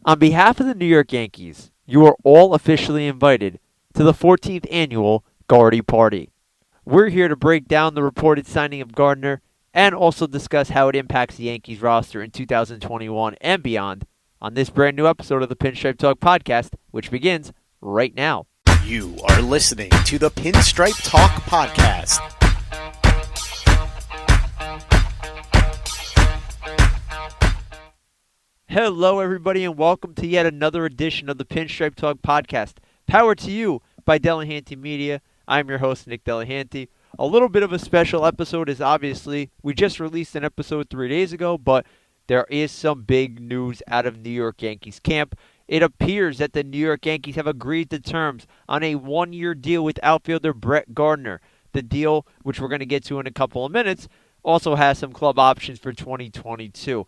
On behalf of the New York Yankees, you are all officially invited to the 14th annual Gardy Party. We're here to break down the reported signing of Gardner and also discuss how it impacts the Yankees roster in 2021 and beyond on this brand new episode of the Pinstripe Talk podcast, which begins right now. You are listening to the Pinstripe Talk podcast. Hello, everybody, and welcome to yet another edition of the Pinstripe Talk podcast, powered to you by Delahanty Media. I'm your host, Nick Delahanty. A little bit of a special episode is obviously we just released an episode 3 days ago, but there is some big news out of New York Yankees camp. It appears that the New York Yankees have agreed to terms on a one-year deal with outfielder Brett Gardner. The deal, which we're going to get to in a couple of minutes, also has some club options for 2022.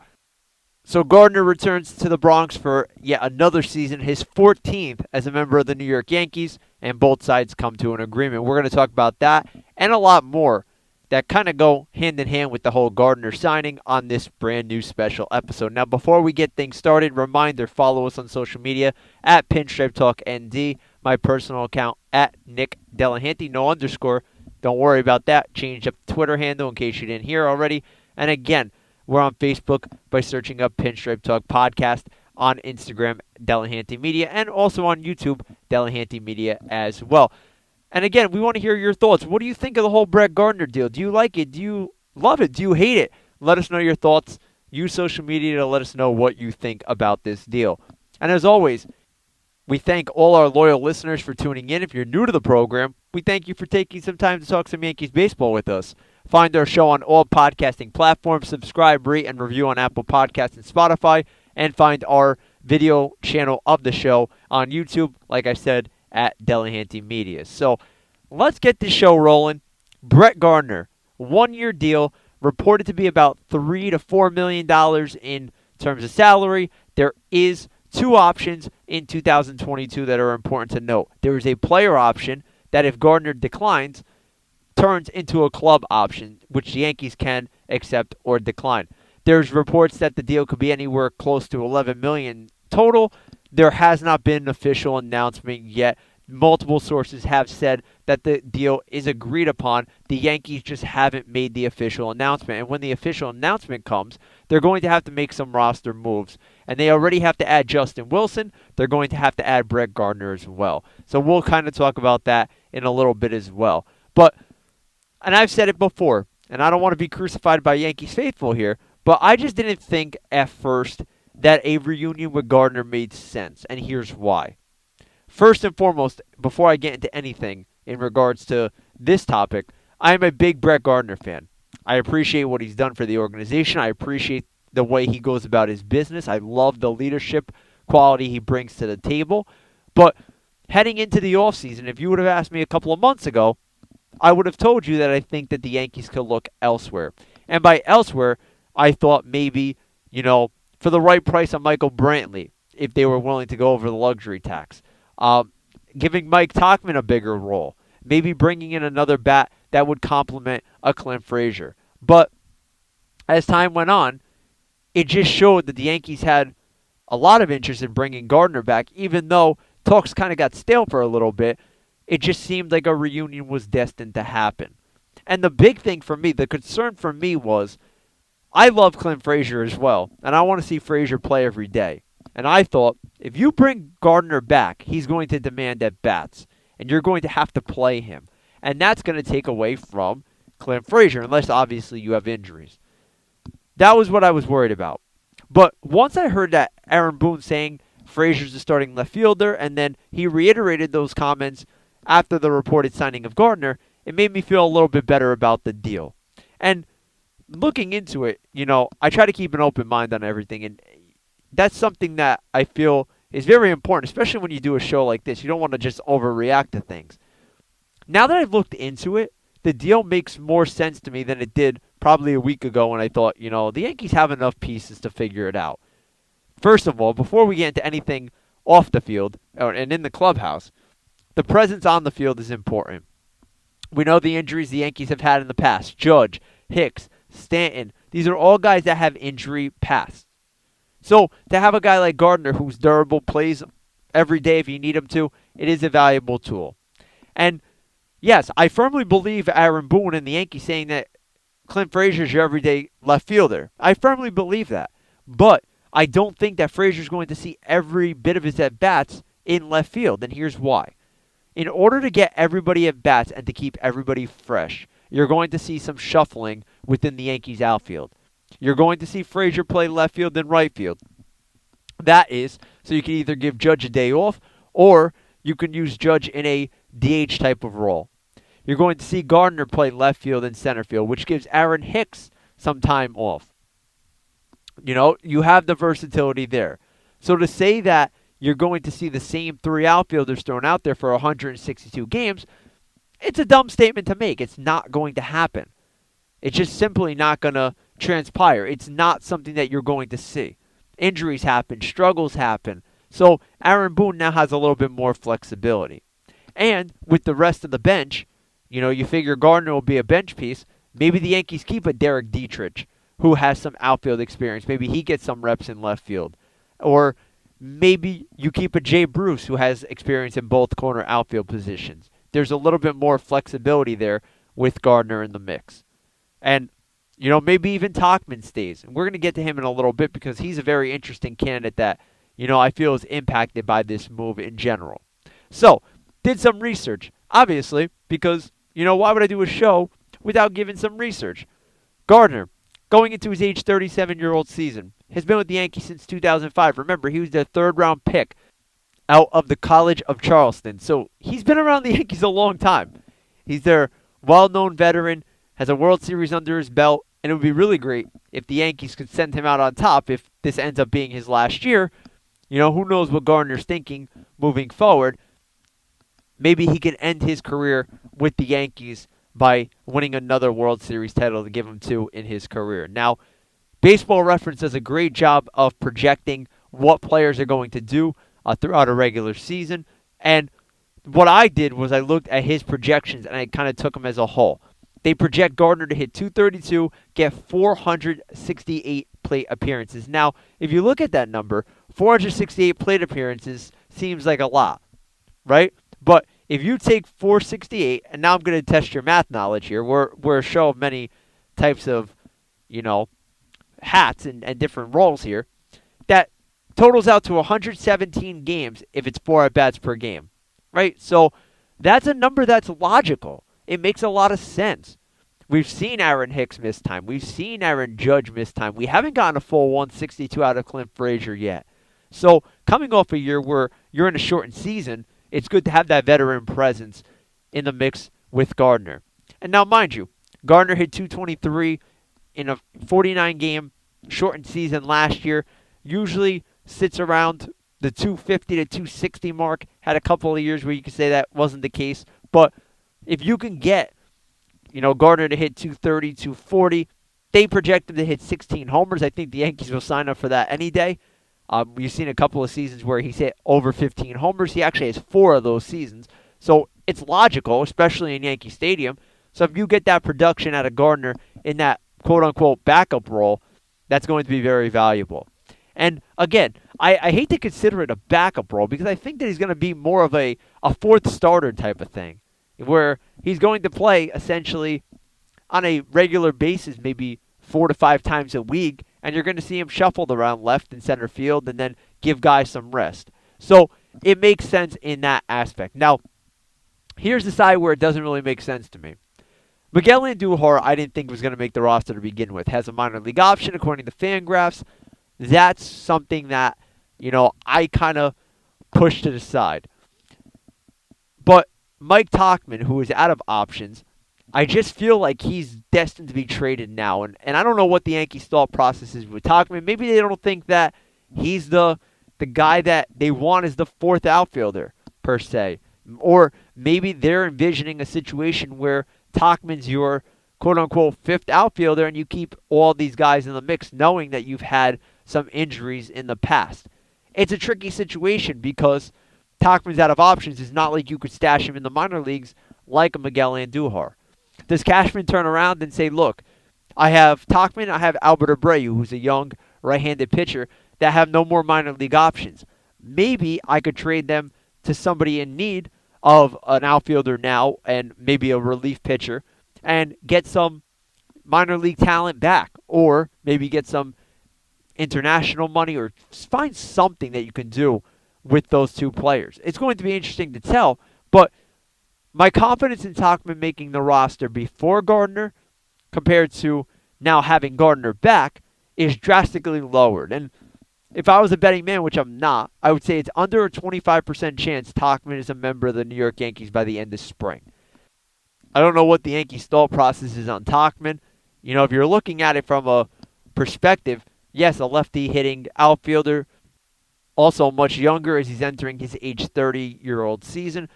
So Gardner returns to the Bronx for yet another season, his 14th as a member of the New York Yankees, and both sides come to an agreement. We're going to talk about that and a lot more that kind of go hand in hand with the whole Gardner signing on this brand new special episode. Now, before we get things started, reminder, follow us on social media at Pinstripe Talk ND, my personal account at Nick Delahanty, no underscore. Don't worry about that. Changed up the Twitter handle in case you didn't hear already. And again, we're on Facebook by searching up Pinstripe Talk Podcast, on Instagram, Delahanty Media, and also on YouTube, Delahanty Media as well. And again, we want to hear your thoughts. What do you think of the whole Brett Gardner deal? Do you like it? Do you love it? Do you hate it? Let us know your thoughts. Use social media to let us know what you think about this deal. And as always, we thank all our loyal listeners for tuning in. If you're new to the program, we thank you for taking some time to talk some Yankees baseball with us. Find our show on all podcasting platforms. Subscribe, rate, and review on Apple Podcasts and Spotify. And find our video channel of the show on YouTube, like I said, at Delahanty Media. So let's get this show rolling. Brett Gardner, one-year deal, reported to be about $3 to $4 million in terms of salary. There is two options in 2022 that are important to note. There is a player option that if Gardner declines, turns into a club option, which the Yankees can accept or decline. There's reports that the deal could be anywhere close to $11 million total. There has not been an official announcement yet. Multiple sources have said that the deal is agreed upon. The Yankees just haven't made the official announcement. And when the official announcement comes, they're going to have to make some roster moves. And they already have to add Justin Wilson. They're going to have to add Brett Gardner as well. So we'll kind of talk about that in a little bit as well. And I've said it before, and I don't want to be crucified by Yankees faithful here, but I just didn't think at first that a reunion with Gardner made sense, and here's why. First and foremost, before I get into anything in regards to this topic, I am a big Brett Gardner fan. I appreciate what he's done for the organization. I appreciate the way he goes about his business. I love the leadership quality he brings to the table. But heading into the offseason, if you would have asked me a couple of months ago, I would have told you that I think that the Yankees could look elsewhere. And by elsewhere, I thought maybe, for the right price on Michael Brantley, if they were willing to go over the luxury tax. Giving Mike Tauchman a bigger role. Maybe bringing in another bat that would complement a Clint Frazier. But as time went on, it just showed that the Yankees had a lot of interest in bringing Gardner back, even though talks kind of got stale for a little bit. It just seemed like a reunion was destined to happen. And the big thing for me, the concern for me was, I love Clint Frazier as well, and I want to see Frazier play every day. And I thought, if you bring Gardner back, he's going to demand at-bats, and you're going to have to play him. And that's going to take away from Clint Frazier, unless obviously you have injuries. That was what I was worried about. But once I heard that Aaron Boone saying Frazier's the starting left fielder, and then he reiterated those comments after the reported signing of Gardner, it made me feel a little bit better about the deal. And looking into it, I try to keep an open mind on everything, and that's something that I feel is very important, especially when you do a show like this. You don't want to just overreact to things. Now that I've looked into it, the deal makes more sense to me than it did probably a week ago when I thought, the Yankees have enough pieces to figure it out. First of all, before we get into anything off the field and in the clubhouse, the presence on the field is important. We know the injuries the Yankees have had in the past. Judge, Hicks, Stanton. These are all guys that have injury past. So to have a guy like Gardner who's durable, plays every day if you need him to, it is a valuable tool. And yes, I firmly believe Aaron Boone and the Yankees saying that Clint Frazier's your everyday left fielder. I firmly believe that. But I don't think that Frazier's going to see every bit of his at-bats in left field, and here's why. In order to get everybody at-bats and to keep everybody fresh, you're going to see some shuffling within the Yankees outfield. You're going to see Frazier play left field and right field. That is, so you can either give Judge a day off, or you can use Judge in a DH type of role. You're going to see Gardner play left field and center field, which gives Aaron Hicks some time off. You have the versatility there. So to say that you're going to see the same three outfielders thrown out there for 162 games, it's a dumb statement to make. It's not going to happen. It's just simply not going to transpire. It's not something that you're going to see. Injuries happen, struggles happen. So Aaron Boone now has a little bit more flexibility. And with the rest of the bench, you figure Gardner will be a bench piece. Maybe the Yankees keep a Derek Dietrich who has some outfield experience. Maybe he gets some reps in left field. Or maybe you keep a Jay Bruce who has experience in both corner outfield positions. There's a little bit more flexibility there with Gardner in the mix. And, maybe even Tauchman stays. And we're going to get to him in a little bit because he's a very interesting candidate that, I feel is impacted by this move in general. So, did some research, obviously, because, why would I do a show without giving some research? Gardner, going into his age 37-year-old season, has been with the Yankees since 2005. Remember, he was their third-round pick out of the College of Charleston. So he's been around the Yankees a long time. He's their well-known veteran, has a World Series under his belt, and it would be really great if the Yankees could send him out on top if this ends up being his last year. Who knows what Gardner's thinking moving forward. Maybe he can end his career with the Yankees by winning another World Series title to give him two in his career. Now, Baseball Reference does a great job of projecting what players are going to do throughout a regular season. And what I did was I looked at his projections and I kind of took them as a whole. They project Gardner to hit 232, get 468 plate appearances. Now, if you look at that number, 468 plate appearances seems like a lot, right? But if you take 468, and now I'm going to test your math knowledge here. We're a show of many types of, hats and different roles here. That totals out to 117 games if it's 4 at-bats per game, right? So that's a number that's logical. It makes a lot of sense. We've seen Aaron Hicks miss time. We've seen Aaron Judge miss time. We haven't gotten a full 162 out of Clint Frazier yet. So coming off a year where you're in a shortened season, it's good to have that veteran presence in the mix with Gardner. And now, mind you, Gardner hit 223 in a 49-game shortened season last year. Usually sits around the 250 to 260 mark. Had a couple of years where you could say that wasn't the case. But if you can get, Gardner to hit 230, 240, they project him to hit 16 homers. I think the Yankees will sign up for that any day. We've seen a couple of seasons where he's hit over 15 homers. He actually has 4 of those seasons. So it's logical, especially in Yankee Stadium. So if you get that production out of Gardner in that quote-unquote backup role, that's going to be very valuable. And again, I hate to consider it a backup role because I think that he's going to be more of a fourth starter type of thing, where he's going to play essentially on a regular basis, maybe 4 to 5 times a week, and you're going to see him shuffled around left and center field and then give guys some rest. So it makes sense in that aspect. Now, here's the side where it doesn't really make sense to me. Miguel Andujar, I didn't think was going to make the roster to begin with. Has a minor league option according to Fangraphs. That's something that, I kind of pushed to the side. But Mike Tauchman, who is out of options, I just feel like he's destined to be traded now. And I don't know what the Yankees' thought process is with Tauchman. Maybe they don't think that he's the guy that they want as the fourth outfielder, per se. Or maybe they're envisioning a situation where Tauchman's your quote-unquote fifth outfielder and you keep all these guys in the mix knowing that you've had some injuries in the past. It's a tricky situation because Tauchman's out of options. It's not like you could stash him in the minor leagues like a Miguel Andujar. Does Cashman turn around and say, look, I have Tauchman, I have Albert Abreu, who's a young right-handed pitcher that have no more minor league options. Maybe I could trade them to somebody in need of an outfielder now and maybe a relief pitcher and get some minor league talent back, or maybe get some international money, or find something that you can do with those two players. It's going to be interesting to tell, but my confidence in Tauchman making the roster before Gardner compared to now having Gardner back is drastically lowered. And if I was a betting man, which I'm not, I would say it's under a 25% chance Tauchman is a member of the New York Yankees by the end of spring. I don't know what the Yankees thought process is on Tauchman. You know, if you're looking at it from a perspective, yes, a lefty hitting outfielder, also much younger as he's entering his age 30-year-old season.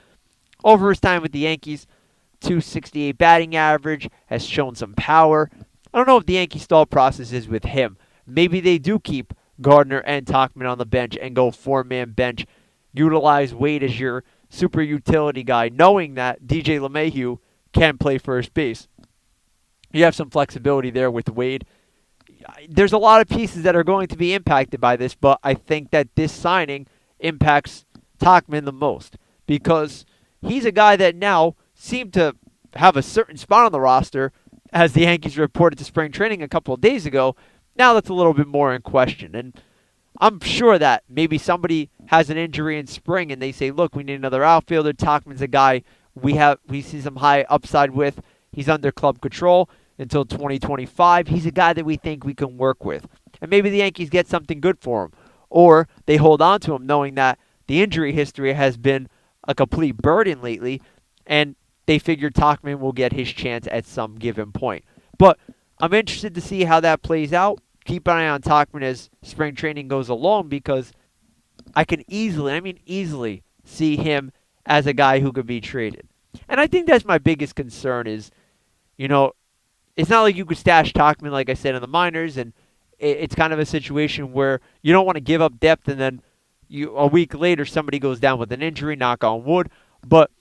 Over his time with the Yankees, 268 batting average, has shown some power. I don't know if the Yankees thought process is with him. Maybe they do keep Gardner and Tauchman on the bench and go four-man bench. Utilize Wade as your super utility guy, knowing that DJ LeMahieu can play first base. You have some flexibility there with Wade. There's a lot of pieces that are going to be impacted by this, but I think that this signing impacts Tauchman the most because he's a guy that now seemed to have a certain spot on the roster, as the Yankees reported to spring training a couple of days ago. Now that's a little bit more in question, and I'm sure that maybe somebody has an injury in spring and they say, look, we need another outfielder. Tauchman's a guy we see some high upside with. He's under club control until 2025. He's a guy that we think we can work with. And maybe the Yankees get something good for him. Or they hold on to him knowing that the injury history has been a complete burden lately, and they figure Tauchman will get his chance at some given point. But I'm interested to see how that plays out. Keep an eye on Tauchman as spring training goes along, because I can easily see him as a guy who could be traded. And I think that's my biggest concern is, you know, it's not like you could stash Tauchman, like I said, in the minors, and it's kind of a situation where you don't want to give up depth and then a week later somebody goes down with an injury, knock on wood. But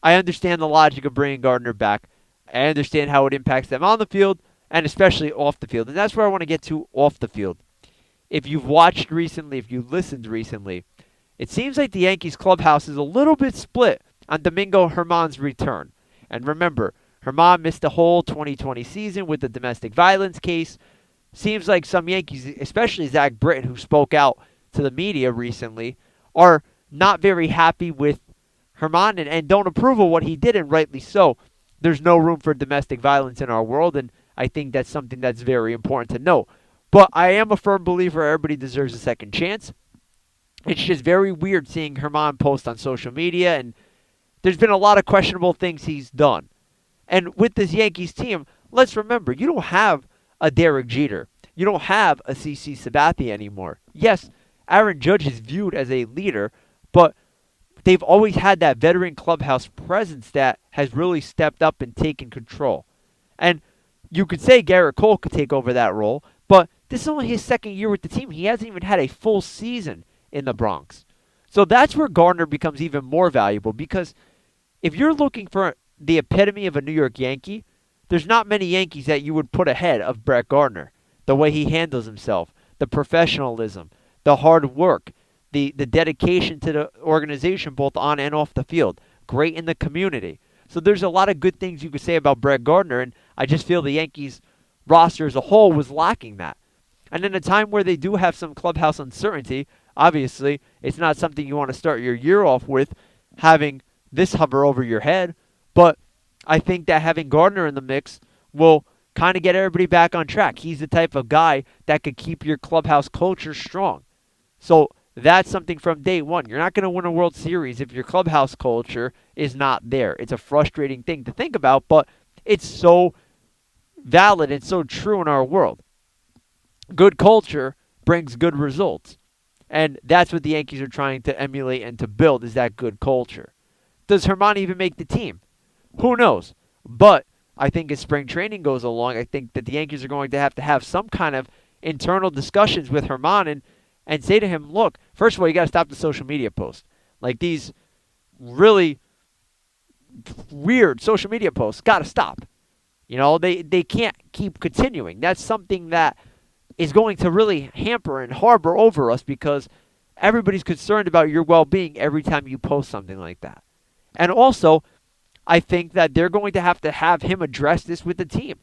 I understand the logic of bringing Gardner back. I understand how it impacts them on the field and especially off the field. And that's where I want to get to, off the field. If you've watched recently, if you've listened recently, it seems like the Yankees clubhouse is a little bit split on Domingo Germán's return. And remember, Germán missed the whole 2020 season with the domestic violence case. Seems like some Yankees, especially Zach Britton, who spoke out to the media recently, are not very happy with Germán and don't approve of what he did, and rightly so. There's no room for domestic violence in our world, and I think that's something that's very important to know. But I am a firm believer everybody deserves a second chance. It's just very weird seeing Germán post on social media, and there's been a lot of questionable things he's done. And with this Yankees team, let's remember, you don't have a Derek Jeter. You don't have a CC Sabathia anymore. Yes, Aaron Judge is viewed as a leader, but they've always had that veteran clubhouse presence that has really stepped up and taken control. And you could say Garrett Cole could take over that role, but this is only his second year with the team. He hasn't even had a full season in the Bronx. So that's where Gardner becomes even more valuable, because if you're looking for the epitome of a New York Yankee, there's not many Yankees that you would put ahead of Brett Gardner. The way he handles himself, the professionalism, the hard work, the dedication to the organization both on and off the field. Great in the community. So there's a lot of good things you could say about Brett Gardner, and I just feel the Yankees roster as a whole was lacking that. And in a time where they do have some clubhouse uncertainty, obviously it's not something you want to start your year off with, having this hover over your head. But I think that having Gardner in the mix will kind of get everybody back on track. He's the type of guy that could keep your clubhouse culture strong. So that's something from day one. You're not going to win a World Series if your clubhouse culture is not there. It's a frustrating thing to think about, but it's so valid and so true in our world. Good culture brings good results. And that's what the Yankees are trying to emulate and to build, is that good culture. Does Germán even make the team? Who knows? But I think as spring training goes along, I think that the Yankees are going to have some kind of internal discussions with Germán and say to him, look, first of all, you got to stop the social media posts. Like these really weird social media posts got to stop. You know, they can't keep continuing. That's something that is going to really hamper and harbor over us because everybody's concerned about your well-being every time you post something like that. And also, I think that they're going to have him address this with the team.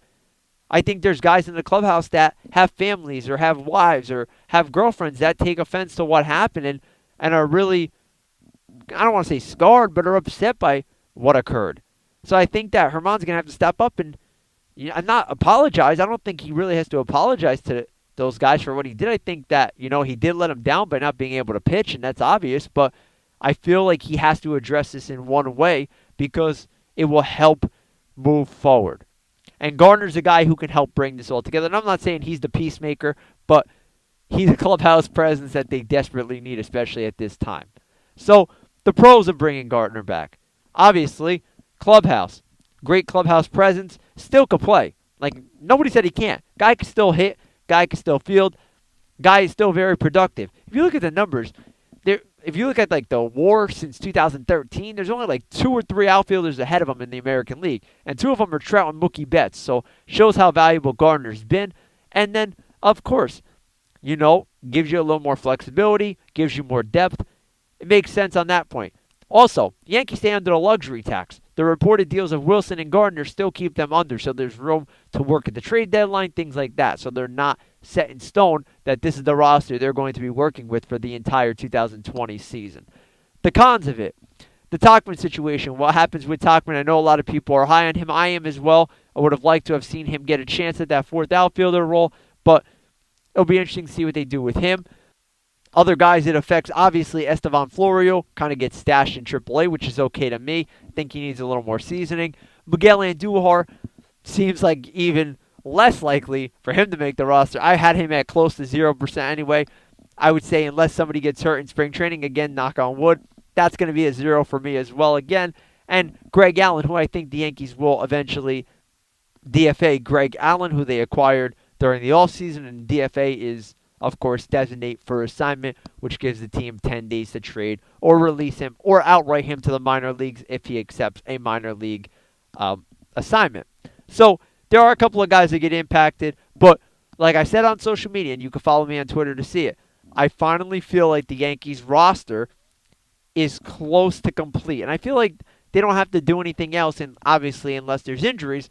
I think there's guys in the clubhouse that have families or have wives or have girlfriends that take offense to what happened and are really, I don't want to say scarred, but are upset by what occurred. So I think that Germán's going to have to step up and not apologize. I don't think he really has to apologize to those guys for what he did. I think that, he did let them down by not being able to pitch, and that's obvious, but I feel like he has to address this in one way because it will help move forward. And Gardner's a guy who can help bring this all together. And I'm not saying he's the peacemaker, but he's a clubhouse presence that they desperately need, especially at this time. So, the pros of bringing Gardner back. Obviously, clubhouse. Great clubhouse presence. Still could play. Like, nobody said he can't. Guy can still hit. Guy can still field. Guy is still very productive. If you look at the numbers, if you look at like the WAR since 2013, there's only like 2 or 3 outfielders ahead of him in the American League, and 2 of them are Trout and Mookie Betts. So shows how valuable Gardner's been. And then, of course, gives you a little more flexibility, gives you more depth. It makes sense on that point. Also, Yankees stay under a luxury tax. The reported deals of Wilson and Gardner still keep them under, so there's room to work at the trade deadline, things like that. So they're not set in stone that this is the roster they're going to be working with for the entire 2020 season. The cons of it. The Tauchman situation. What happens with Tauchman? I know a lot of people are high on him. I am as well. I would have liked to have seen him get a chance at that 4th outfielder role, but it'll be interesting to see what they do with him. Other guys it affects, obviously, Estevan Florio kind of gets stashed in AAA, which is okay to me. I think he needs a little more seasoning. Miguel Andujar seems like even less likely for him to make the roster. I had him at close to 0% anyway. I would say unless somebody gets hurt in spring training, again, knock on wood, that's going to be a 0 for me as well again. And Greg Allen, who I think the Yankees will eventually DFA. Greg Allen, who they acquired during the offseason, and DFA is, of course, designate for assignment, which gives the team 10 days to trade or release him or outright him to the minor leagues if he accepts a minor league assignment. So there are a couple of guys that get impacted, but like I said on social media, and you can follow me on Twitter to see it, I finally feel like the Yankees roster is close to complete. And I feel like they don't have to do anything else, and obviously unless there's injuries,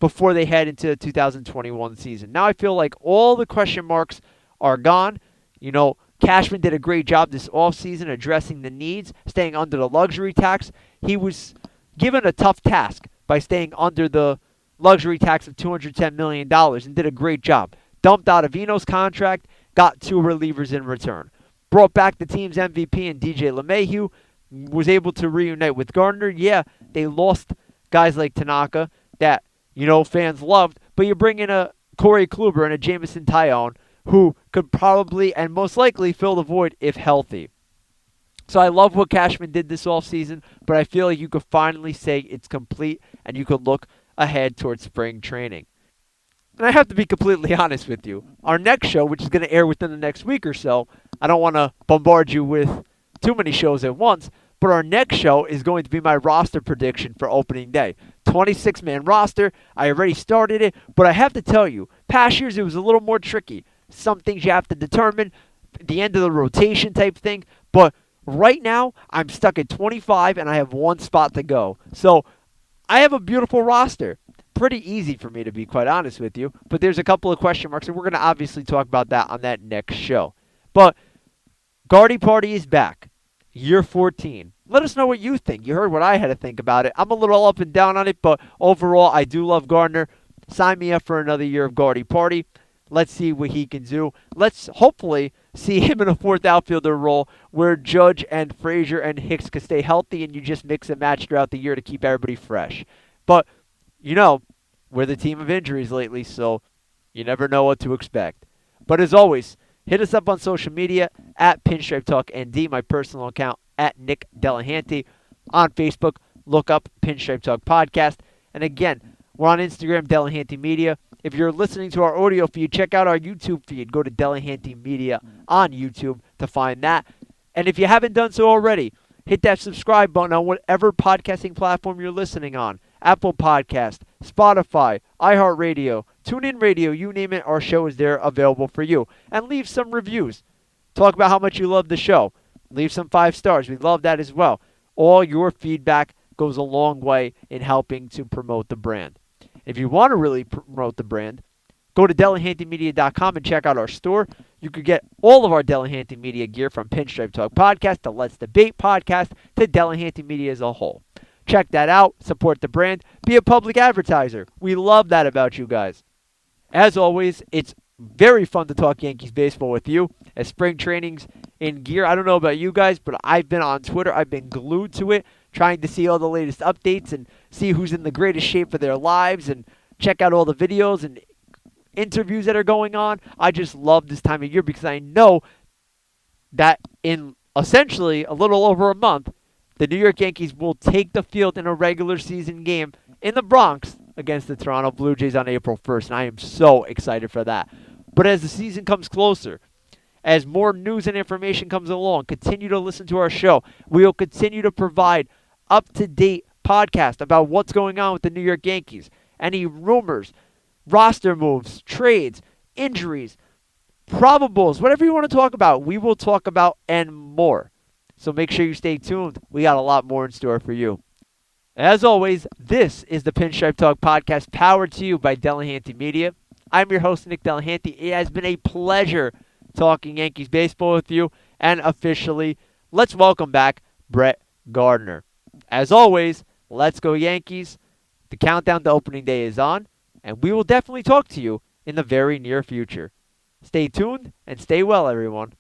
before they head into the 2021 season. Now I feel like all the question marks are gone. Cashman did a great job this offseason addressing the needs, staying under the luxury tax. He was given a tough task by staying under the luxury tax of $210 million and did a great job. Dumped out Avino's contract, got 2 relievers in return. Brought back the team's MVP in DJ LeMahieu, was able to reunite with Gardner. Yeah, they lost guys like Tanaka that, fans loved, but you bring in a Corey Kluber and a Jameson Taillon who could probably and most likely fill the void if healthy. So I love what Cashman did this offseason, but I feel like you could finally say it's complete and you could look ahead towards spring training. And I have to be completely honest with you. Our next show, which is going to air within the next week or so, I don't want to bombard you with too many shows at once, but our next show is going to be my roster prediction for opening day. 26-man roster. I already started it, but I have to tell you, past years it was a little more tricky. Some things you have to determine, the end of the rotation type thing, but right now I'm stuck at 25 and I have 1 spot to go. So I have a beautiful roster. Pretty easy for me, to be quite honest with you, but there's a couple of question marks, and we're going to obviously talk about that on that next show. But Gardy Party is back. Year 14. Let us know what you think. You heard what I had to think about it. I'm a little up and down on it, but overall, I do love Gardner. Sign me up for another year of Gardy Party. Let's see what he can do. Let's hopefully see him in a 4th outfielder role where Judge and Frazier and Hicks can stay healthy and you just mix and match throughout the year to keep everybody fresh. But, we're the team of injuries lately, so you never know what to expect. But as always, hit us up on social media at Pinstripe Talk ND, my personal account at Nick Delahanty. On Facebook, look up Pinstripe Talk Podcast. And again, we're on Instagram, Delahanty Media. If you're listening to our audio feed, check out our YouTube feed. Go to Delahanty Media on YouTube to find that. And if you haven't done so already, hit that subscribe button on whatever podcasting platform you're listening on. Apple Podcast, Spotify, iHeartRadio, TuneIn Radio, you name it, our show is there available for you. And leave some reviews. Talk about how much you love the show. Leave some 5 stars. We love that as well. All your feedback goes a long way in helping to promote the brand. If you want to really promote the brand, go to delahantymedia.com and check out our store. You could get all of our Delahanty Media gear from Pinstripe Talk Podcast to Let's Debate Podcast to Delahanty Media as a whole. Check that out. Support the brand. Be a public advertiser. We love that about you guys. As always, it's very fun to talk Yankees baseball with you as spring training's in gear. I don't know about you guys, but I've been on Twitter. I've been glued to it, trying to see all the latest updates and see who's in the greatest shape for their lives and check out all the videos and interviews that are going on. I just love this time of year because I know that in essentially a little over a month, the New York Yankees will take the field in a regular season game in the Bronx against the Toronto Blue Jays on April 1st, and I am so excited for that. But as the season comes closer, as more news and information comes along, continue to listen to our show. We will continue to provide up-to-date podcast about what's going on with the New York Yankees. Any rumors, roster moves, trades, injuries, probables, whatever you want to talk about, we will talk about and more. So make sure you stay tuned. We got a lot more in store for you. As always, this is the Pinstripe Talk Podcast, powered to you by Delahanty Media. I'm your host, Nick Delahanty. It has been a pleasure talking Yankees baseball with you. And officially, let's welcome back Brett Gardner. As always, let's go Yankees. The countdown to opening day is on, and we will definitely talk to you in the very near future. Stay tuned and stay well, everyone.